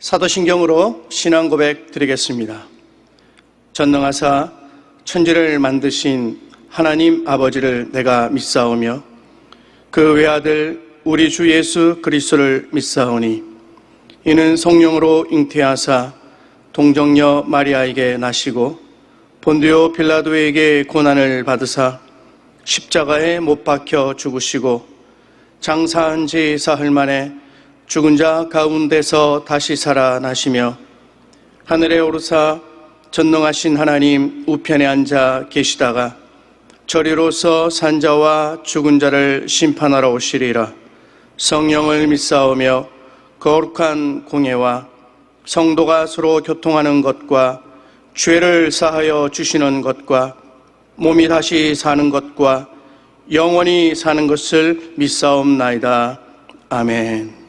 사도신경으로 신앙 고백 드리겠습니다. 전능하사 천지를 만드신 하나님 아버지를 내가 믿사오며 그 외아들 우리 주 예수 그리스도를 믿사오니 이는 성령으로 잉태하사 동정녀 마리아에게 나시고 본디오 빌라도에게 고난을 받으사 십자가에 못 박혀 죽으시고 장사한 지 사흘 만에 죽은 자 가운데서 다시 살아나시며 하늘에 오르사 전능하신 하나님 우편에 앉아 계시다가 저리로서 산자와 죽은 자를 심판하러 오시리라. 성령을 믿사오며 거룩한 공예와 성도가 서로 교통하는 것과 죄를 사하여 주시는 것과 몸이 다시 사는 것과 영원히 사는 것을 믿사옵나이다. 아멘.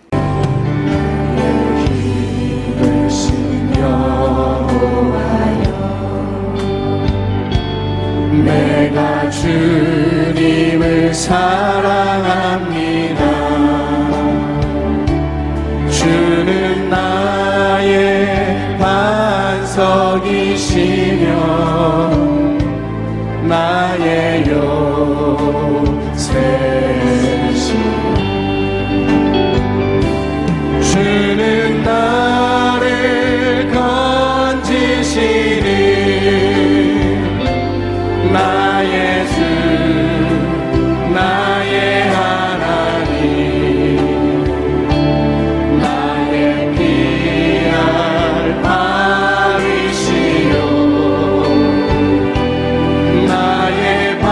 내가 주님을 사랑합니다. 주는 나의 반석이시며 나의 요새시며 주는 나를 건지시니 나의 주 나의 하나님 나의 피할 바위시요 나의 방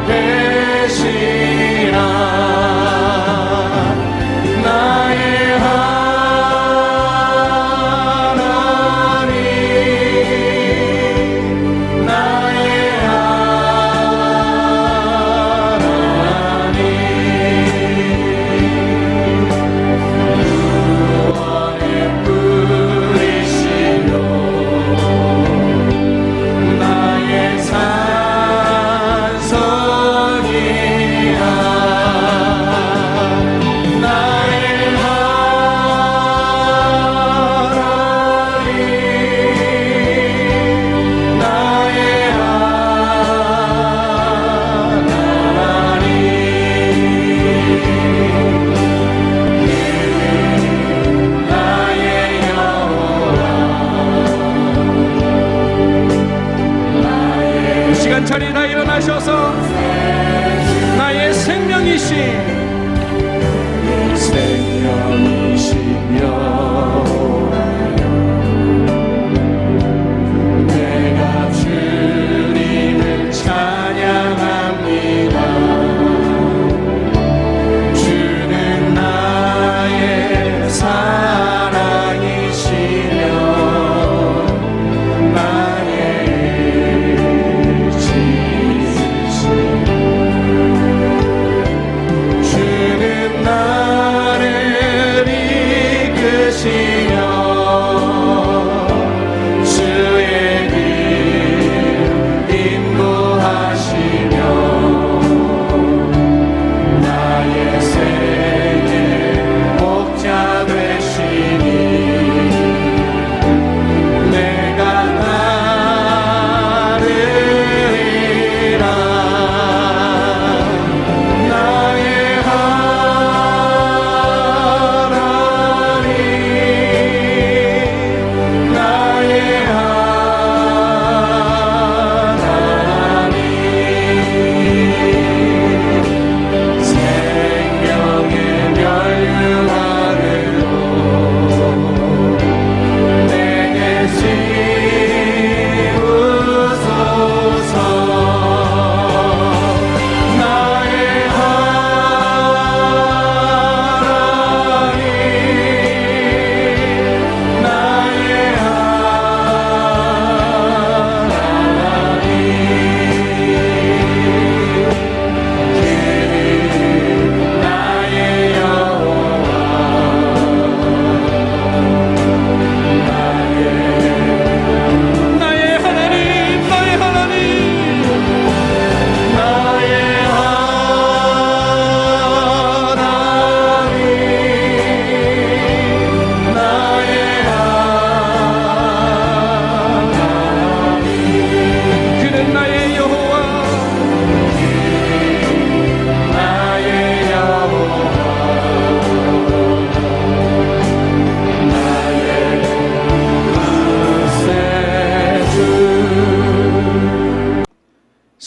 되시라 나의 하나님 나의 구원의 뿌리시요 나의 산성이야 나의 하나님 나의 하나님 나의 여호와 이 시간 자리에다 일어나셔서 나의 생명이신 생명이시며 내가 주님을 찬양합니다. 주는 나의 사랑이시며 나의 지으시며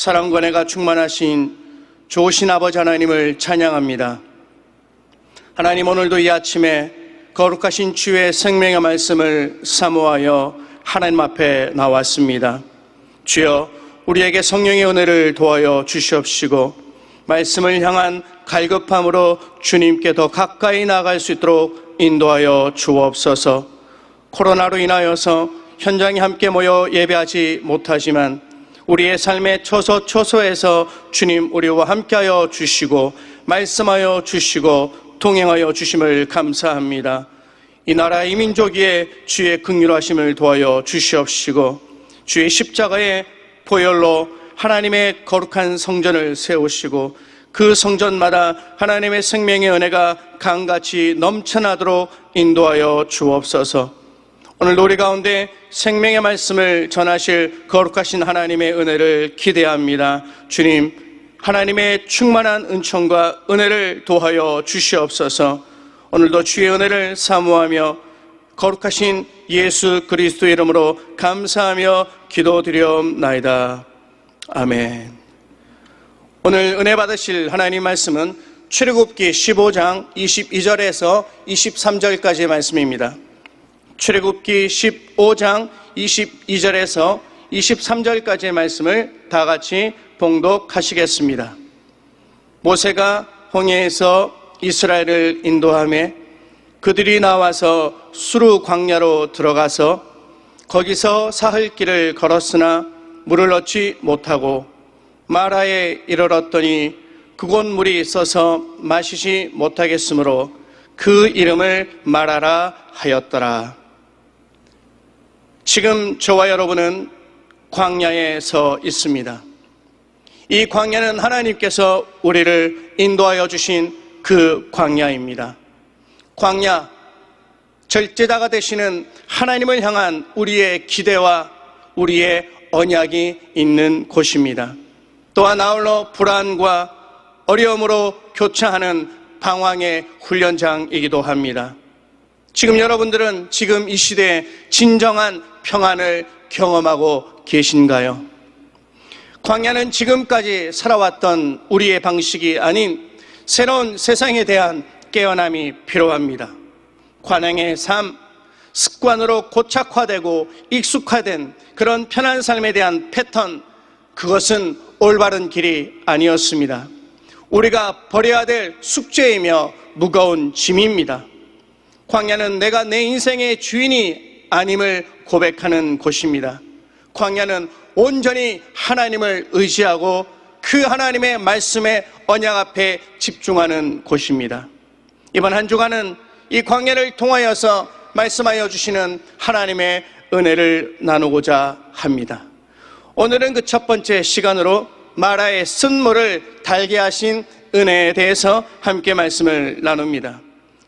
사랑과 은혜가 충만하신 좋으신 아버지 하나님을 찬양합니다. 하나님, 오늘도 이 아침에 거룩하신 주의 생명의 말씀을 사모하여 하나님 앞에 나왔습니다. 주여, 우리에게 성령의 은혜를 도하여 주시옵시고 말씀을 향한 갈급함으로 주님께 더 가까이 나아갈 수 있도록 인도하여 주옵소서. 코로나로 인하여서 현장에 함께 모여 예배하지 못하지만 우리의 삶의 초소초소에서 주님 우리와 함께하여 주시고 말씀하여 주시고 동행하여 주심을 감사합니다. 이 나라 이 민족 위에 주의 긍휼하심을 도하여 주시옵시고 주의 십자가의 보혈로 하나님의 거룩한 성전을 세우시고 그 성전마다 하나님의 생명의 은혜가 강같이 넘쳐나도록 인도하여 주옵소서. 오늘 우리 가운데 생명의 말씀을 전하실 거룩하신 하나님의 은혜를 기대합니다. 주님, 하나님의 충만한 은총과 은혜를 도하여 주시옵소서. 오늘도 주의 은혜를 사모하며 거룩하신 예수 그리스도의 이름으로 감사하며 기도드리옵나이다. 아멘. 오늘 은혜 받으실 하나님 말씀은 출애굽기 15장 22절에서 23절까지의 말씀입니다. 출애굽기 15장 22절에서 23절까지의 말씀을 다 같이 봉독하시겠습니다. 모세가 홍해에서 이스라엘을 인도하며 그들이 나와서 수르 광야로 들어가서 거기서 사흘 길을 걸었으나 물을 얻지 못하고 마라에 이르렀더니 그곳 물이 있어서 마시지 못하겠으므로 그 이름을 마라라 하였더라. 지금 저와 여러분은 광야에 서 있습니다. 이 광야는 하나님께서 우리를 인도하여 주신 그 광야입니다. 광야, 절제자가 되시는 하나님을 향한 우리의 기대와 우리의 언약이 있는 곳입니다. 또한 아울러 불안과 어려움으로 교차하는 방황의 훈련장이기도 합니다. 지금 여러분들은 지금 이 시대에 진정한 평안을 경험하고 계신가요? 광야는 지금까지 살아왔던 우리의 방식이 아닌 새로운 세상에 대한 깨어남이 필요합니다. 관행의 삶, 습관으로 고착화되고 익숙화된 그런 편한 삶에 대한 패턴, 그것은 올바른 길이 아니었습니다. 우리가 버려야 될 숙제이며 무거운 짐입니다. 광야는 내가 내 인생의 주인이 아님을 고백하는 곳입니다. 광야는 온전히 하나님을 의지하고 그 하나님의 말씀의 언약 앞에 집중하는 곳입니다. 이번 한 주간은 이 광야를 통하여서 말씀하여 주시는 하나님의 은혜를 나누고자 합니다. 오늘은 그 첫 번째 시간으로 마라의 쓴물을 달게 하신 은혜에 대해서 함께 말씀을 나눕니다.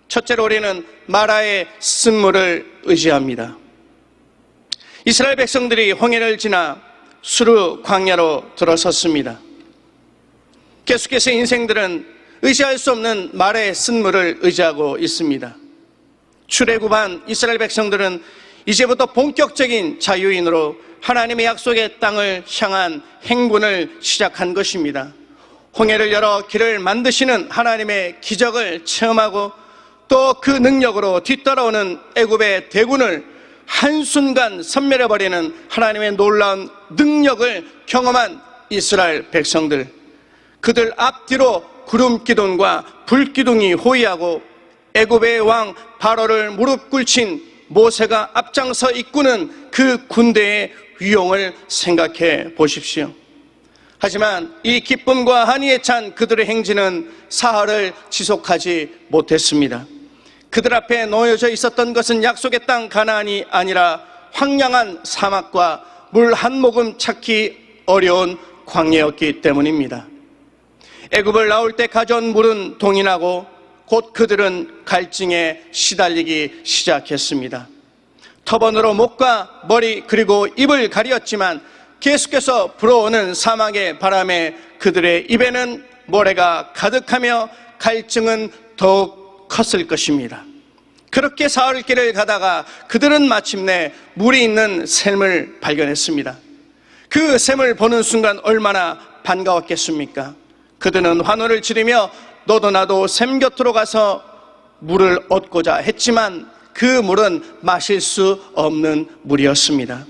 첫째로 우리는 마라의 쓴물을 의지합니다. 이스라엘 백성들이 홍해를 지나 수르 광야로 들어섰습니다. 계속해서 인생들은 의지할 수 없는 마라의 쓴물을 의지하고 있습니다. 출애굽한 이스라엘 백성들은 이제부터 본격적인 자유인으로 하나님의 약속의 땅을 향한 행군을 시작한 것입니다. 홍해를 열어 길을 만드시는 하나님의 기적을 체험하고 또 그 능력으로 뒤따라오는 애굽의 대군을 한순간 섬멸해버리는 하나님의 놀라운 능력을 경험한 이스라엘 백성들, 그들 앞뒤로 구름 기둥과 불 기둥이 호위하고 애굽의 왕 바로를 무릎 꿇친 모세가 앞장서 이끄는 그 군대의 위용을 생각해 보십시오. 하지만 이 기쁨과 한이에 찬 그들의 행진은 사흘을 지속하지 못했습니다. 그들 앞에 놓여져 있었던 것은 약속의 땅 가나안이 아니라 황량한 사막과 물 한 모금 찾기 어려운 광야였기 때문입니다. 애굽을 나올 때 가져온 물은 동인하고 곧 그들은 갈증에 시달리기 시작했습니다. 터번으로 목과 머리 그리고 입을 가리었지만 계속해서 불어오는 사막의 바람에 그들의 입에는 모래가 가득하며 갈증은 더욱 컸을 것입니다. 그렇게 사흘 길을 가다가 그들은 마침내 물이 있는 샘을 발견했습니다. 그 그 샘을 보는 순간 얼마나 반가웠겠습니까? 그들은 환호를 지르며 너도 나도 샘 곁으로 가서 물을 얻고자 했지만 그 물은 마실 수 없는 물이었습니다.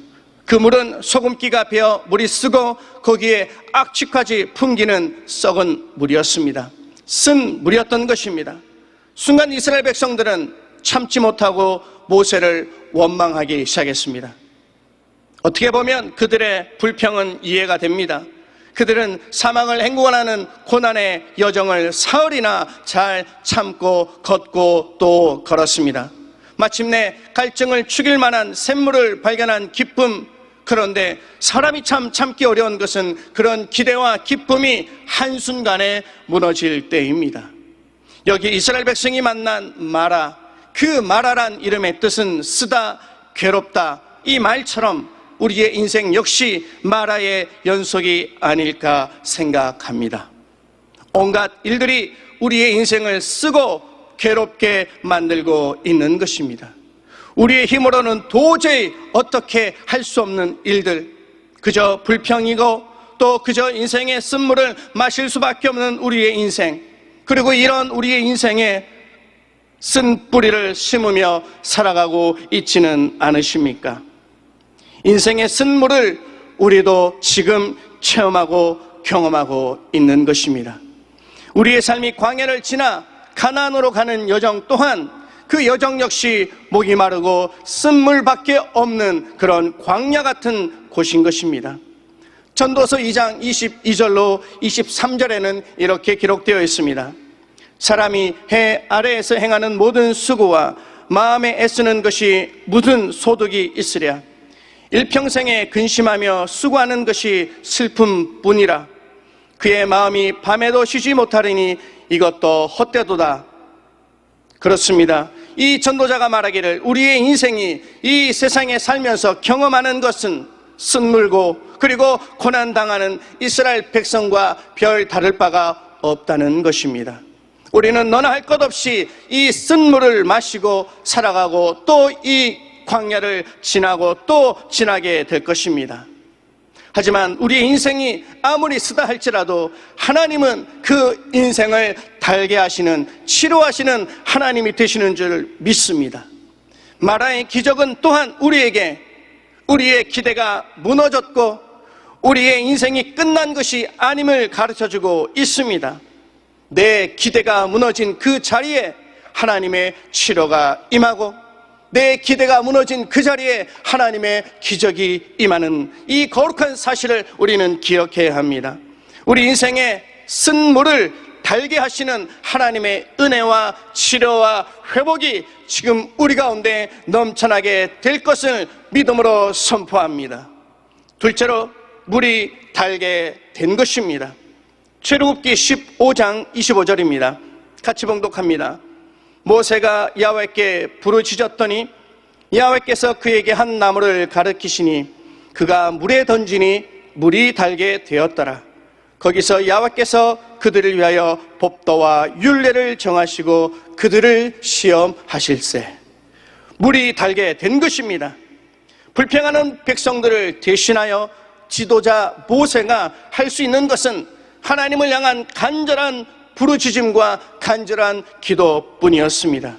그 물은 소금기가 배어 물이 쓰고 거기에 악취까지 풍기는 썩은 물이었습니다. 쓴 물이었던 것입니다. 순간 이스라엘 백성들은 참지 못하고 모세를 원망하기 시작했습니다. 어떻게 보면 그들의 불평은 이해가 됩니다. 그들은 사망을 행군하는 고난의 여정을 사흘이나 잘 참고 걷고 또 걸었습니다. 마침내 갈증을 죽일 만한 샘물을 발견한 기쁨, 그런데 사람이 참 참기 어려운 것은 그런 기대와 기쁨이 한순간에 무너질 때입니다. 여기 이스라엘 백성이 만난 마라, 그 마라란 이름의 뜻은 쓰다, 괴롭다, 이 말처럼 우리의 인생 역시 마라의 연속이 아닐까 생각합니다. 온갖 일들이 우리의 인생을 쓰고 괴롭게 만들고 있는 것입니다. 우리의 힘으로는 도저히 어떻게 할 수 없는 일들, 그저 불평이고 또 그저 인생의 쓴물을 마실 수밖에 없는 우리의 인생, 그리고 이런 우리의 인생에 쓴 뿌리를 심으며 살아가고 있지는 않으십니까? 인생의 쓴물을 우리도 지금 체험하고 경험하고 있는 것입니다. 우리의 삶이 광야를 지나 가나안으로 가는 여정 또한 그 여정 역시 목이 마르고 쓴물밖에 없는 그런 광야 같은 곳인 것입니다. 전도서 2장 22절로 23절에는 이렇게 기록되어 있습니다. 사람이 해 아래에서 행하는 모든 수고와 마음에 애쓰는 것이 무슨 소득이 있으랴. 일평생에 근심하며 수고하는 것이 슬픔뿐이라. 그의 마음이 밤에도 쉬지 못하리니 이것도 헛되도다. 그렇습니다. 이 전도자가 말하기를 우리의 인생이 이 세상에 살면서 경험하는 것은 쓴물고 그리고 고난당하는 이스라엘 백성과 별 다를 바가 없다는 것입니다. 우리는 너나 할 것 없이 이 쓴물을 마시고 살아가고 또 이 광야를 지나고 또 지나게 될 것입니다. 하지만 우리의 인생이 아무리 쓰다 할지라도 하나님은 그 인생을 달게 하시는, 치료하시는 하나님이 되시는 줄 믿습니다. 마라의 기적은 또한 우리에게 우리의 기대가 무너졌고 우리의 인생이 끝난 것이 아님을 가르쳐주고 있습니다. 내 기대가 무너진 그 자리에 하나님의 치료가 임하고 내 기대가 무너진 그 자리에 하나님의 기적이 임하는 이 거룩한 사실을 우리는 기억해야 합니다. 우리 인생에 쓴물을 달게 하시는 하나님의 은혜와 치료와 회복이 지금 우리 가운데 넘쳐나게 될 것을 믿음으로 선포합니다. 둘째로 물이 달게 된 것입니다. 출애굽기 15장 25절입니다. 같이 봉독합니다. 모세가 야훼께 부르짖었더니 야훼께서 그에게 한 나무를 가르치시니 그가 물에 던지니 물이 달게 되었더라. 거기서 야훼께서 그들을 위하여 법도와 율례를 정하시고 그들을 시험하실세. 물이 달게 된 것입니다. 불평하는 백성들을 대신하여 지도자 모세가 할 수 있는 것은 하나님을 향한 간절한 부르짖음과 간절한 기도뿐이었습니다.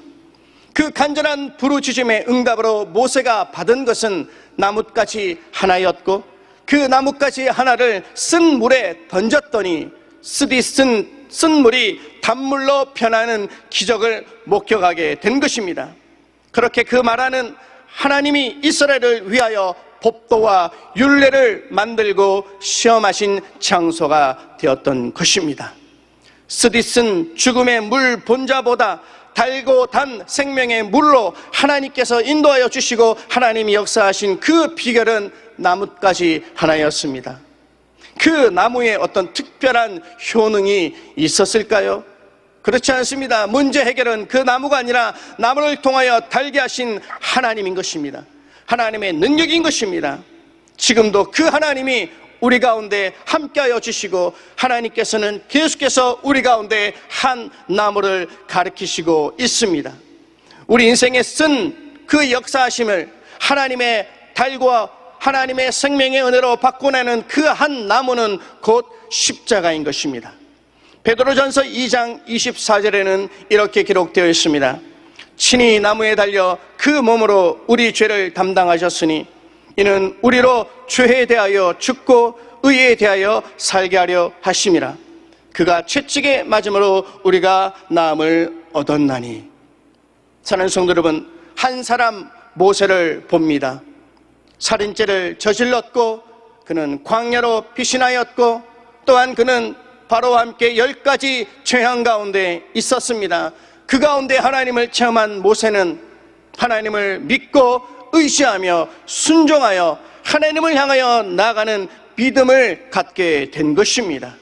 그 간절한 부르짖음의 응답으로 모세가 받은 것은 나뭇가지 하나였고 그 나뭇가지 하나를 쓴 물에 던졌더니 쓰디 쓴 물이 단물로 변하는 기적을 목격하게 된 것입니다. 그렇게 그 말하는 하나님이 이스라엘을 위하여 법도와 율례를 만들고 시험하신 장소가 되었던 것입니다. 쓰디쓴 죽음의 물 본자보다 달고 단 생명의 물로 하나님께서 인도하여 주시고 하나님이 역사하신 그 비결은 나뭇가지 하나였습니다. 그 나무에 어떤 특별한 효능이 있었을까요? 그렇지 않습니다. 문제 해결은 그 나무가 아니라 나무를 통하여 달게 하신 하나님인 것입니다. 하나님의 능력인 것입니다. 지금도 그 하나님이 우리 가운데 함께하여 주시고 하나님께서는 계속해서 우리 가운데 한 나무를 가르치시고 있습니다. 우리 인생에 쓴 그 역사하심을 하나님의 하나님의 생명의 은혜로 바꿔내는 그 한 나무는 곧 십자가인 것입니다. 베드로전서 2장 24절에는 이렇게 기록되어 있습니다. 친히 나무에 달려 그 몸으로 우리 죄를 담당하셨으니 이는 우리로 죄에 대하여 죽고 의에 대하여 살게 하려 하심이라. 그가 채찍에 맞음으로 우리가 나음을 얻었나니. 사랑하는 성도 여러분, 한 사람 모세를 봅니다. 살인죄를 저질렀고 그는 광야로 피신하였고 또한 그는 바로와 함께 10가지 죄악 가운데 있었습니다. 그 가운데 하나님을 체험한 모세는 하나님을 믿고 의지하며 순종하여 하나님을 향하여 나아가는 믿음을 갖게 된 것입니다.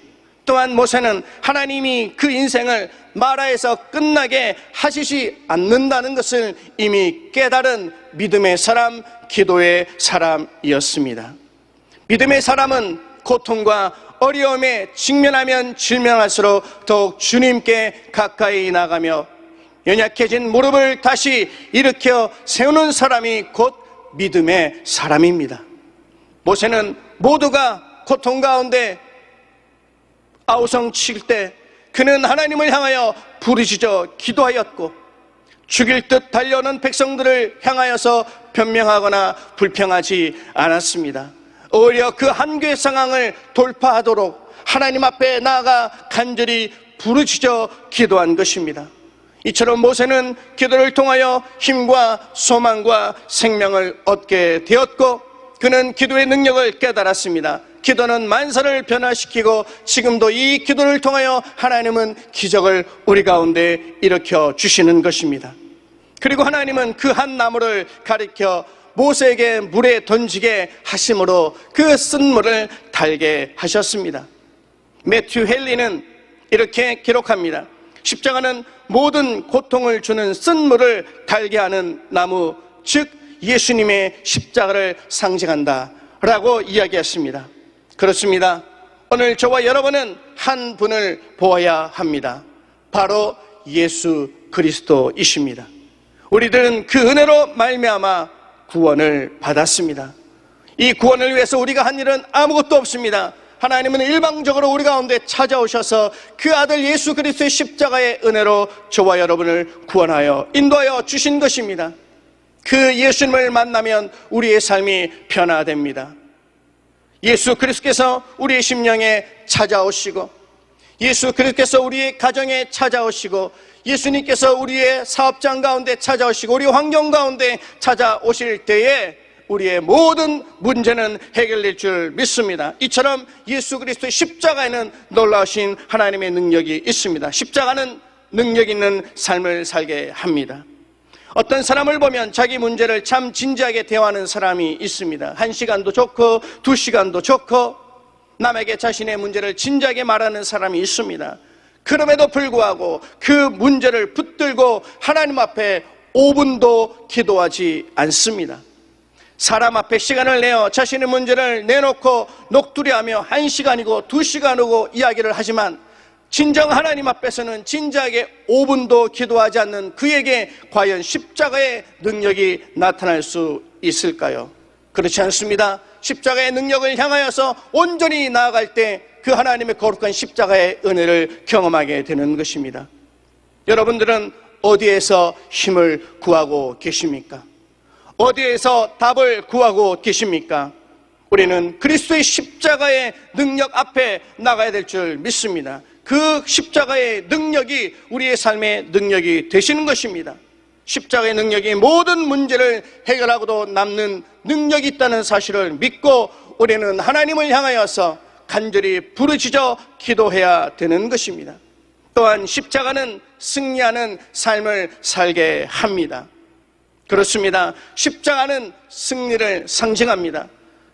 또한 모세는 하나님이 그 인생을 마라에서 끝나게 하시지 않는다는 것을 이미 깨달은 믿음의 사람, 기도의 사람이었습니다. 믿음의 사람은 고통과 어려움에 직면하면 직면할수록 더욱 주님께 가까이 나가며 연약해진 무릎을 다시 일으켜 세우는 사람이 곧 믿음의 사람입니다. 모세는 모두가 고통 가운데 아우성 칠 때 그는 하나님을 향하여 부르짖어 기도하였고 죽일 듯 달려오는 백성들을 향하여서 변명하거나 불평하지 않았습니다. 오히려 그 한계 상황을 돌파하도록 하나님 앞에 나아가 간절히 부르짖어 기도한 것입니다. 이처럼 모세는 기도를 통하여 힘과 소망과 생명을 얻게 되었고 그는 기도의 능력을 깨달았습니다. 기도는 만사를 변화시키고 지금도 이 기도를 통하여 하나님은 기적을 우리 가운데 일으켜 주시는 것입니다. 그리고 하나님은 그 한 나무를 가리켜 모세에게 물에 던지게 하심으로 그 쓴물을 달게 하셨습니다. 매튜 헨리는 이렇게 기록합니다. 십자가는 모든 고통을 주는 쓴물을 달게 하는 나무, 즉 예수님의 십자가를 상징한다 라고 이야기했습니다. 그렇습니다. 오늘 저와 여러분은 한 분을 보아야 합니다. 바로 예수 그리스도이십니다. 우리들은 그 은혜로 말미암아 구원을 받았습니다. 이 구원을 위해서 우리가 한 일은 아무것도 없습니다. 하나님은 일방적으로 우리 가운데 찾아오셔서 그 아들 예수 그리스도의 십자가의 은혜로 저와 여러분을 구원하여 인도하여 주신 것입니다. 그 예수님을 만나면 우리의 삶이 변화됩니다. 예수 그리스도께서 우리의 심령에 찾아오시고 예수 그리스도께서 우리의 가정에 찾아오시고 예수님께서 우리의 사업장 가운데 찾아오시고 우리 환경 가운데 찾아오실 때에 우리의 모든 문제는 해결될 줄 믿습니다. 이처럼 예수 그리스도의 십자가에는 놀라우신 하나님의 능력이 있습니다. 십자가는 능력 있는 삶을 살게 합니다. 어떤 사람을 보면 자기 문제를 참 진지하게 대화하는 사람이 있습니다. 1시간도 좋고 2시간도 좋고 남에게 자신의 문제를 진지하게 말하는 사람이 있습니다. 그럼에도 불구하고 그 문제를 붙들고 하나님 앞에 5분도 기도하지 않습니다. 사람 앞에 시간을 내어 자신의 문제를 내놓고 녹두리하며 1시간이고 2시간이고 이야기를 하지만 진정 하나님 앞에서는 진지하게 5분도 기도하지 않는 그에게 과연 십자가의 능력이 나타날 수 있을까요? 그렇지 않습니다. 십자가의 능력을 향하여서 온전히 나아갈 때 그 하나님의 거룩한 십자가의 은혜를 경험하게 되는 것입니다. 여러분들은 어디에서 힘을 구하고 계십니까? 어디에서 답을 구하고 계십니까? 우리는 그리스도의 십자가의 능력 앞에 나가야 될 줄 믿습니다. 그 십자가의 능력이 우리의 삶의 능력이 되시는 것입니다. 십자가의 능력이 모든 문제를 해결하고도 남는 능력이 있다는 사실을 믿고 우리는 하나님을 향하여서 간절히 부르짖어 기도해야 되는 것입니다. 또한 십자가는 승리하는 삶을 살게 합니다. 그렇습니다. 십자가는 승리를 상징합니다.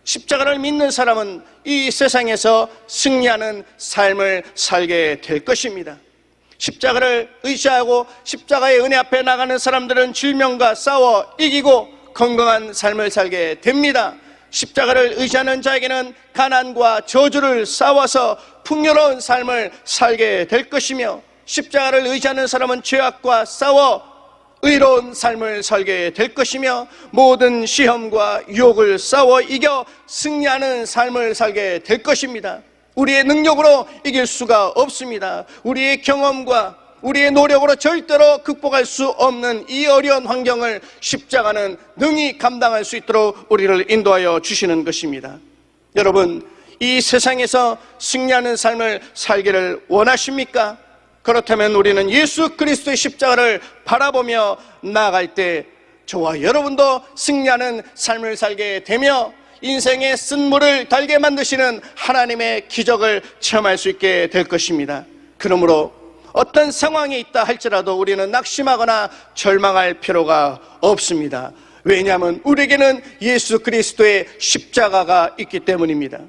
십자가를 믿는 사람은 이 세상에서 승리하는 삶을 살게 될 것입니다. 십자가를 의지하고 십자가의 은혜 앞에 나가는 사람들은 질병과 싸워 이기고 건강한 삶을 살게 됩니다. 십자가를 의지하는 자에게는 가난과 저주를 싸워서 풍요로운 삶을 살게 될 것이며 십자가를 의지하는 사람은 죄악과 싸워 의로운 삶을 살게 될 것이며 모든 시험과 유혹을 싸워 이겨 승리하는 삶을 살게 될 것입니다. 우리의 능력으로 이길 수가 없습니다. 우리의 경험과 우리의 노력으로 절대로 극복할 수 없는 이 어려운 환경을 십자가는 능히 감당할 수 있도록 우리를 인도하여 주시는 것입니다. 여러분, 이 세상에서 승리하는 삶을 살기를 원하십니까? 그렇다면 우리는 예수 그리스도의 십자가를 바라보며 나아갈 때 저와 여러분도 승리하는 삶을 살게 되며 인생의 쓴물을 달게 만드시는 하나님의 기적을 체험할 수 있게 될 것입니다. 그러므로 어떤 상황이 있다 할지라도 우리는 낙심하거나 절망할 필요가 없습니다. 왜냐하면 우리에게는 예수 그리스도의 십자가가 있기 때문입니다.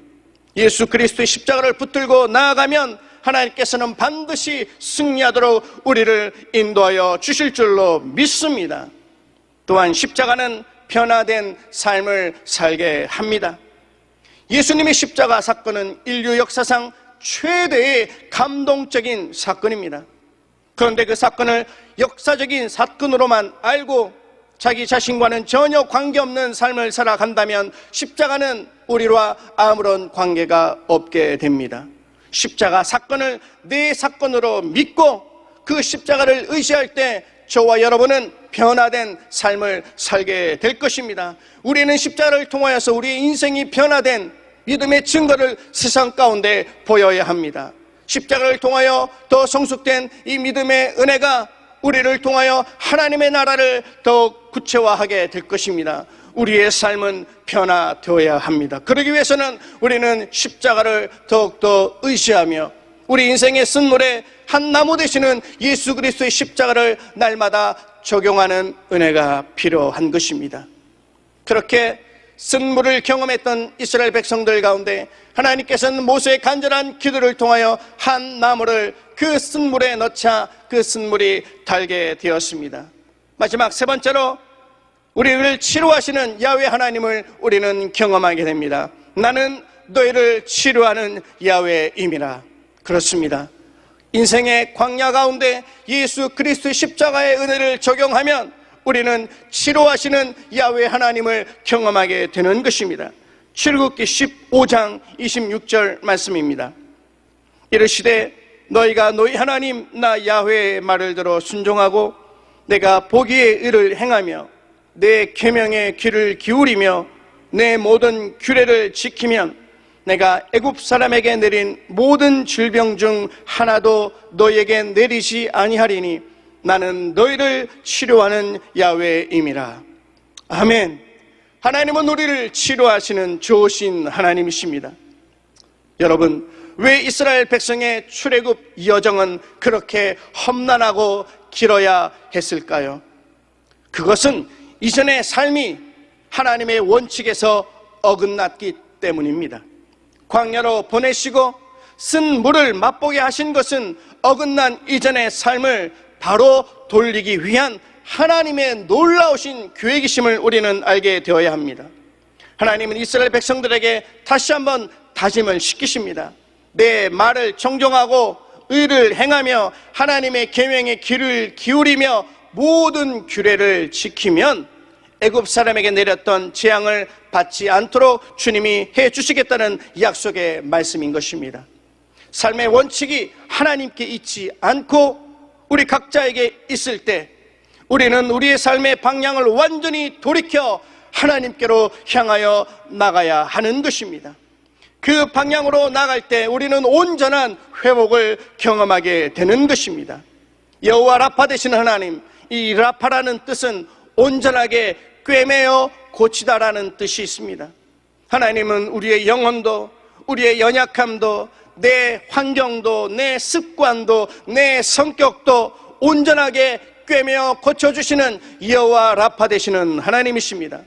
예수 그리스도의 십자가를 붙들고 나아가면 하나님께서는 반드시 승리하도록 우리를 인도하여 주실 줄로 믿습니다. 또한 십자가는 변화된 삶을 살게 합니다. 예수님의 십자가 사건은 인류 역사상 최대의 감동적인 사건입니다. 그런데 그 사건을 역사적인 사건으로만 알고 자기 자신과는 전혀 관계없는 삶을 살아간다면 십자가는 우리와 아무런 관계가 없게 됩니다. 십자가 사건을 내 사건으로 믿고 그 십자가를 의지할 때 저와 여러분은 변화된 삶을 살게 될 것입니다. 우리는 십자가를 통하여서 우리의 인생이 변화된 믿음의 증거를 세상 가운데 보여야 합니다. 십자가를 통하여 더 성숙된 이 믿음의 은혜가 우리를 통하여 하나님의 나라를 더욱 구체화하게 될 것입니다. 우리의 삶은 변화되어야 합니다. 그러기 위해서는 우리는 십자가를 더욱더 의지하며 우리 인생의 쓴물에 한 나무 되시는 예수 그리스도의 십자가를 날마다 적용하는 은혜가 필요한 것입니다. 그렇게 쓴물을 경험했던 이스라엘 백성들 가운데 하나님께서는 모세의 간절한 기도를 통하여 한 나무를 그 쓴물에 넣자 그 쓴물이 달게 되었습니다. 마지막 세 번째로 우리를 치료하시는 야훼 하나님을 우리는 경험하게 됩니다. 나는 너희를 치료하는 야훼임이라. 그렇습니다. 인생의 광야 가운데 예수 그리스도의 십자가의 은혜를 적용하면 우리는 치료하시는 야훼 하나님을 경험하게 되는 것입니다. 출애굽기 15장 26절 말씀입니다. 이르시되 너희가 너희 하나님 나 야훼의 말을 들어 순종하고 내가 보기에 의를 행하며 내 계명에 귀를 기울이며 내 모든 규례를 지키면 내가 애굽 사람에게 내린 모든 질병 중 하나도 너희에게 내리지 아니하리니 나는 너희를 치료하는 야훼임이라. 아멘. 하나님은 우리를 치료하시는 좋으신 하나님이십니다. 여러분, 왜 이스라엘 백성의 출애굽 여정은 그렇게 험난하고 길어야 했을까요? 그것은 이전의 삶이 하나님의 원칙에서 어긋났기 때문입니다. 광야로 보내시고 쓴 물을 맛보게 하신 것은 어긋난 이전의 삶을 바로 돌리기 위한 하나님의 놀라우신 계획이심을 우리는 알게 되어야 합니다. 하나님은 이스라엘 백성들에게 다시 한번 다짐을 시키십니다. 내 말을 정정하고 의를 행하며 하나님의 계명에 귀를 기울이며 모든 규례를 지키면 애굽 사람에게 내렸던 재앙을 받지 않도록 주님이 해주시겠다는 약속의 말씀인 것입니다. 삶의 원칙이 하나님께 있지 않고 우리 각자에게 있을 때 우리는 우리의 삶의 방향을 완전히 돌이켜 하나님께로 향하여 나가야 하는 것입니다. 그 방향으로 나갈 때 우리는 온전한 회복을 경험하게 되는 것입니다. 여호와 라파 되시는 하나님, 이 라파라는 뜻은 온전하게 꿰매어 고치다라는 뜻이 있습니다. 하나님은 우리의 영혼도 우리의 연약함도 내 환경도 내 습관도 내 성격도 온전하게 꿰매어 고쳐주시는 여호와 라파 되시는 하나님이십니다.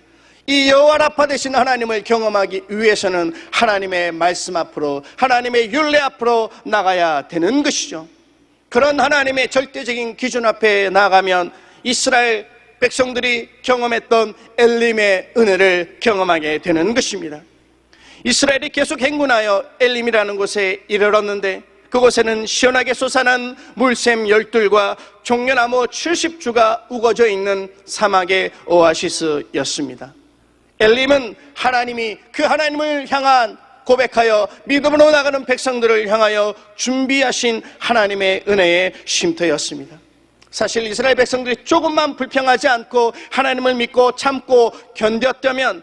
이 여호와 라파 되신 하나님을 경험하기 위해서는 하나님의 말씀 앞으로 하나님의 율례 앞으로 나가야 되는 것이죠. 그런 하나님의 절대적인 기준 앞에 나가면 이스라엘 백성들이 경험했던 엘림의 은혜를 경험하게 되는 것입니다. 이스라엘이 계속 행군하여 엘림이라는 곳에 이르렀는데 그곳에는 시원하게 솟아난 물샘 12과 종려나무 70주가 우거져 있는 사막의 오아시스였습니다. 엘림은 하나님이 그 하나님을 향한 고백하여 믿음으로 나가는 백성들을 향하여 준비하신 하나님의 은혜의 쉼터였습니다. 사실 이스라엘 백성들이 조금만 불평하지 않고 하나님을 믿고 참고 견뎠다면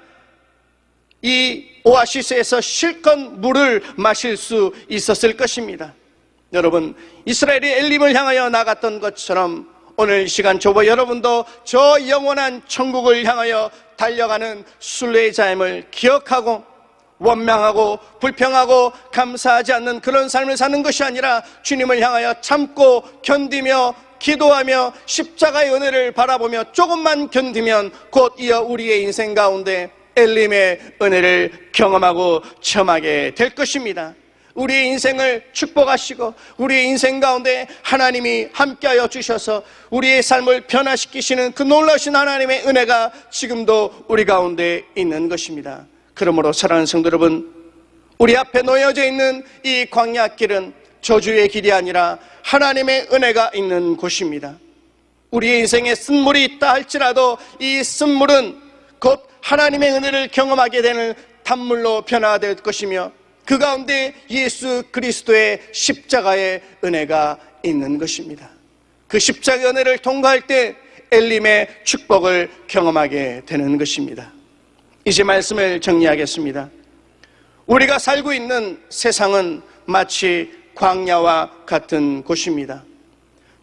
이 오아시스에서 실컷 물을 마실 수 있었을 것입니다. 여러분, 이스라엘이 엘림을 향하여 나갔던 것처럼 오늘 이 시간 저와 여러분도 저 영원한 천국을 향하여 달려가는 순례자임을 기억하고 원망하고 불평하고 감사하지 않는 그런 삶을 사는 것이 아니라 주님을 향하여 참고 견디며 기도하며 십자가의 은혜를 바라보며 조금만 견디면 곧 이어 우리의 인생 가운데 엘림의 은혜를 경험하고 체험하게 될 것입니다. 우리의 인생을 축복하시고 우리의 인생 가운데 하나님이 함께하여 주셔서 우리의 삶을 변화시키시는 그 놀라우신 하나님의 은혜가 지금도 우리 가운데 있는 것입니다. 그러므로 사랑하는 성도 여러분, 우리 앞에 놓여져 있는 이 광야길은 저주의 길이 아니라 하나님의 은혜가 있는 곳입니다. 우리의 인생에 쓴물이 있다 할지라도 이 쓴물은 곧 하나님의 은혜를 경험하게 되는 단물로 변화될 것이며 그 가운데 예수 그리스도의 십자가의 은혜가 있는 것입니다. 그 십자가의 은혜를 통과할 때 엘림의 축복을 경험하게 되는 것입니다. 이제 말씀을 정리하겠습니다. 우리가 살고 있는 세상은 마치 광야와 같은 곳입니다.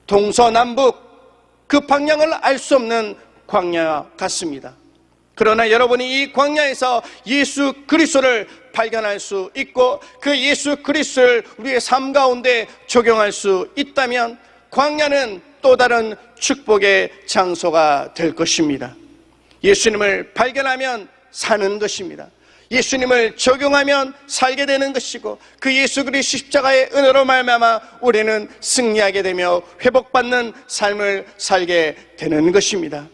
동서남북 그 방향을 알 수 없는 광야 같습니다. 그러나 여러분이 이 광야에서 예수 그리스도를 발견할 수 있고 그 예수 그리스도를 우리의 삶 가운데 적용할 수 있다면 광야는 또 다른 축복의 장소가 될 것입니다. 예수님을 발견하면 사는 것입니다. 예수님을 적용하면 살게 되는 것이고 그 예수 그리스도 십자가의 은혜로 말미암아 우리는 승리하게 되며 회복받는 삶을 살게 되는 것입니다.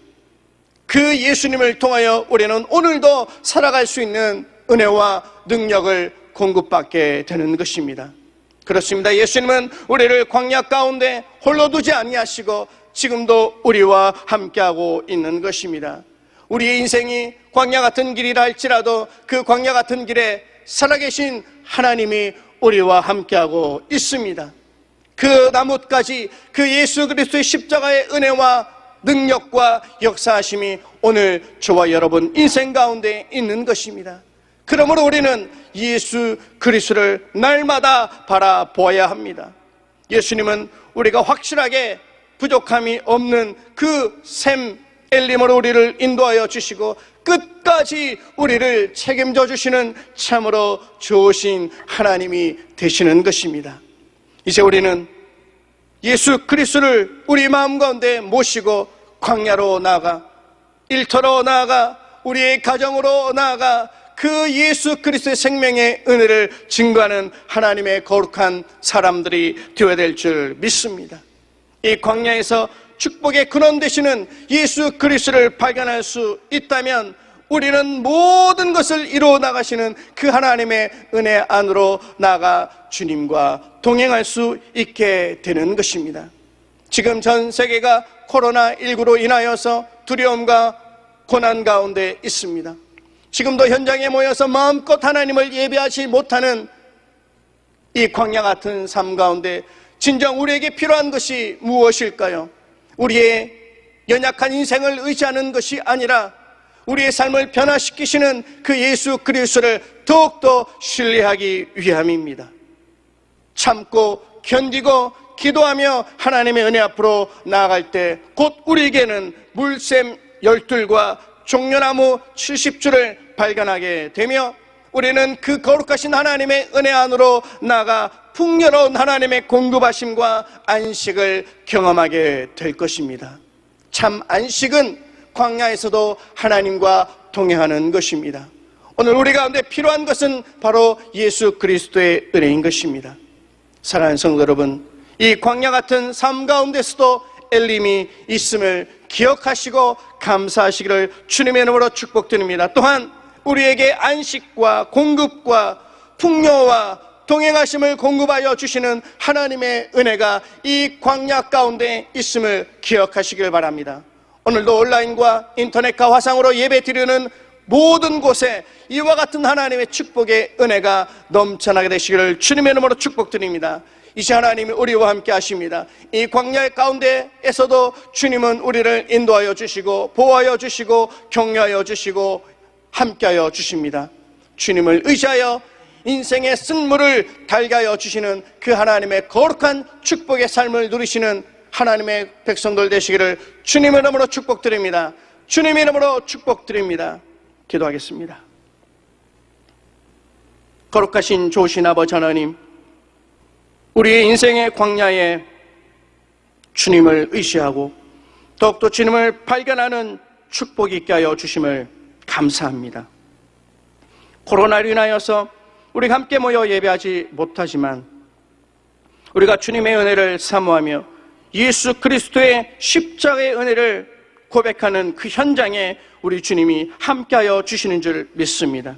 그 예수님을 통하여 우리는 오늘도 살아갈 수 있는 은혜와 능력을 공급받게 되는 것입니다. 그렇습니다. 예수님은 우리를 광야 가운데 홀로 두지 아니하시고 지금도 우리와 함께하고 있는 것입니다. 우리의 인생이 광야 같은 길이라 할지라도 그 광야 같은 길에 살아계신 하나님이 우리와 함께하고 있습니다. 그 나뭇가지 그 예수 그리스도의 십자가의 은혜와 능력과 역사하심이 오늘 저와 여러분 인생 가운데 있는 것입니다. 그러므로 우리는 예수 그리스도를 날마다 바라보아야 합니다. 예수님은 우리가 확실하게 부족함이 없는 그 샘 엘림으로 우리를 인도하여 주시고 끝까지 우리를 책임져 주시는 참으로 좋으신 하나님이 되시는 것입니다. 이제 우리는 예수 그리스도를 우리 마음 가운데 모시고 광야로 나아가 일터로 나아가 우리의 가정으로 나아가 그 예수 그리스도의 생명의 은혜를 증거하는 하나님의 거룩한 사람들이 되어야 될 줄 믿습니다. 이 광야에서 축복의 근원 되시는 예수 그리스도를 발견할 수 있다면 우리는 모든 것을 이루어 나가시는 그 하나님의 은혜 안으로 나아가 주님과 동행할 수 있게 되는 것입니다. 지금 전 세계가 코로나19로 인하여서 두려움과 고난 가운데 있습니다. 지금도 현장에 모여서 마음껏 하나님을 예배하지 못하는 이 광야 같은 삶 가운데 진정 우리에게 필요한 것이 무엇일까요? 우리의 연약한 인생을 의지하는 것이 아니라 우리의 삶을 변화시키시는 그 예수 그리스도를 더욱더 신뢰하기 위함입니다. 참고 견디고 기도하며 하나님의 은혜 앞으로 나아갈 때 곧 우리에게는 물샘 12과 종려나무 70주를 발견하게 되며 우리는 그 거룩하신 하나님의 은혜 안으로 나아가 풍요로운 하나님의 공급하심과 안식을 경험하게 될 것입니다. 참 안식은 광야에서도 하나님과 동행하는 것입니다. 오늘 우리 가운데 필요한 것은 바로 예수 그리스도의 은혜인 것입니다. 사랑하는 성도 여러분, 이 광야 같은 삶 가운데서도 엘림이 있음을 기억하시고 감사하시기를 주님의 이름으로 축복드립니다. 또한 우리에게 안식과 공급과 풍요와 동행하심을 공급하여 주시는 하나님의 은혜가 이 광야 가운데 있음을 기억하시길 바랍니다. 오늘도 온라인과 인터넷과 화상으로 예배 드리는 모든 곳에 이와 같은 하나님의 축복의 은혜가 넘쳐나게 되시기를 주님의 이름으로 축복드립니다. 이제 하나님이 우리와 함께 하십니다. 이 광야의 가운데에서도 주님은 우리를 인도하여 주시고 보호하여 주시고 격려하여 주시고 함께하여 주십니다. 주님을 의지하여 인생의 쓴물을 달게 하여 주시는 그 하나님의 거룩한 축복의 삶을 누리시는 하나님의 백성들 되시기를 주님의 이름으로 축복드립니다. 주님의 이름으로 축복드립니다. 기도하겠습니다. 거룩하신 좋으신 아버지 하나님, 우리의 인생의 광야에 주님을 의지하고 더욱더 주님을 발견하는 축복이 있게 하여 주심을 감사합니다. 코로나로 인하여서 우리가 함께 모여 예배하지 못하지만 우리가 주님의 은혜를 사모하며 예수 그리스도의 십자가의 은혜를 고백하는 그 현장에 우리 주님이 함께하여 주시는 줄 믿습니다.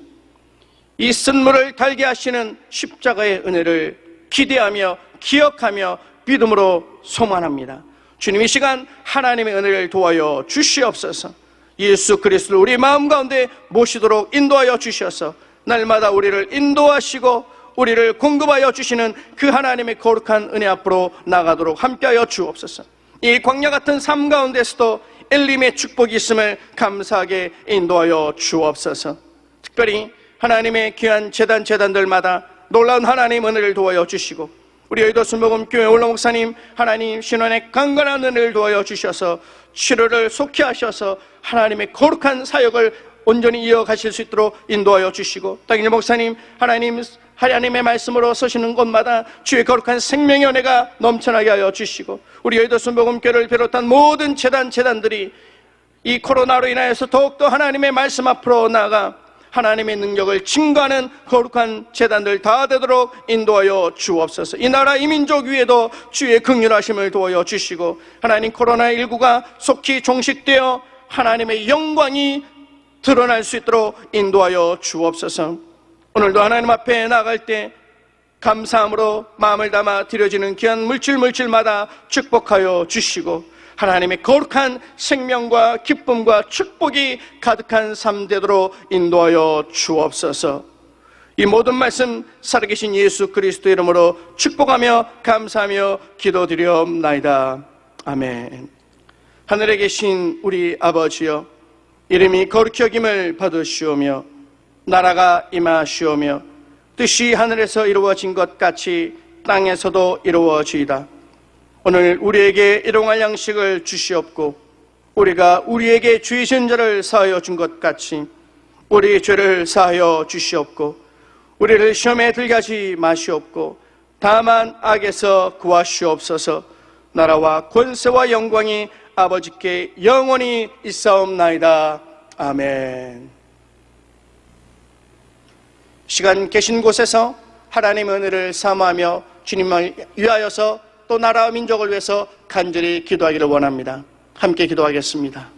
이 쓴물을 달게 하시는 십자가의 은혜를 기대하며 기억하며 믿음으로 소망합니다. 주님, 이 시간 하나님의 은혜를 도와여 주시옵소서. 예수 그리스도를 우리 마음 가운데 모시도록 인도하여 주셔서 날마다 우리를 인도하시고 우리를 공급하여 주시는 그 하나님의 거룩한 은혜 앞으로 나가도록 함께하여 주옵소서. 이 광야 같은 삶 가운데서도 엘림의 축복이 있음을 감사하게 인도하여 주옵소서. 특별히 하나님의 귀한 재단들마다 놀라운 하나님 은혜를 도와여 주시고 우리 여의도 순복음교회 올라 목사님 하나님 신원의 강건한 은혜를 도와여 주셔서 치료를 속히 하셔서 하나님의 거룩한 사역을 온전히 이어가실 수 있도록 인도하여 주시고 땅일 목사님 하나님의 말씀으로 서시는 곳마다 주의 거룩한 생명의 은혜가 넘쳐나게 하여 주시고 우리 여의도 순복음교회를 비롯한 모든 재단들이 이 코로나로 인하여서 더욱더 하나님의 말씀 앞으로 나아가 하나님의 능력을 증거하는 거룩한 재단들 다 되도록 인도하여 주옵소서. 이 나라 이 민족 위에도 주의 긍휼하심을 도와여 주시고 하나님 코로나19가 속히 종식되어 하나님의 영광이 드러날 수 있도록 인도하여 주옵소서. 오늘도 하나님 앞에 나갈 때 감사함으로 마음을 담아 드려지는 귀한 물질마다 축복하여 주시고 하나님의 거룩한 생명과 기쁨과 축복이 가득한 삶 되도록 인도하여 주옵소서. 이 모든 말씀 살아계신 예수 그리스도 이름으로 축복하며 감사하며 기도드리옵나이다. 아멘. 하늘에 계신 우리 아버지여, 이름이 거룩히 여김을 받으시오며 나라가 임하시오며 뜻이 하늘에서 이루어진 것 같이 땅에서도 이루어지이다. 오늘 우리에게 일용할 양식을 주시옵고 우리가 우리에게 죄 지은 자를 사하여 준 것 같이 우리 죄를 사하여 주시옵고 우리를 시험에 들게 하지 마시옵고 다만 악에서 구하시옵소서. 나라와 권세와 영광이 아버지께 영원히 있사옵나이다. 아멘. 시간 계신 곳에서 하나님의 은혜를 사모하며 주님을 위하여서 또 나라와 민족을 위해서 간절히 기도하기를 원합니다. 함께 기도하겠습니다.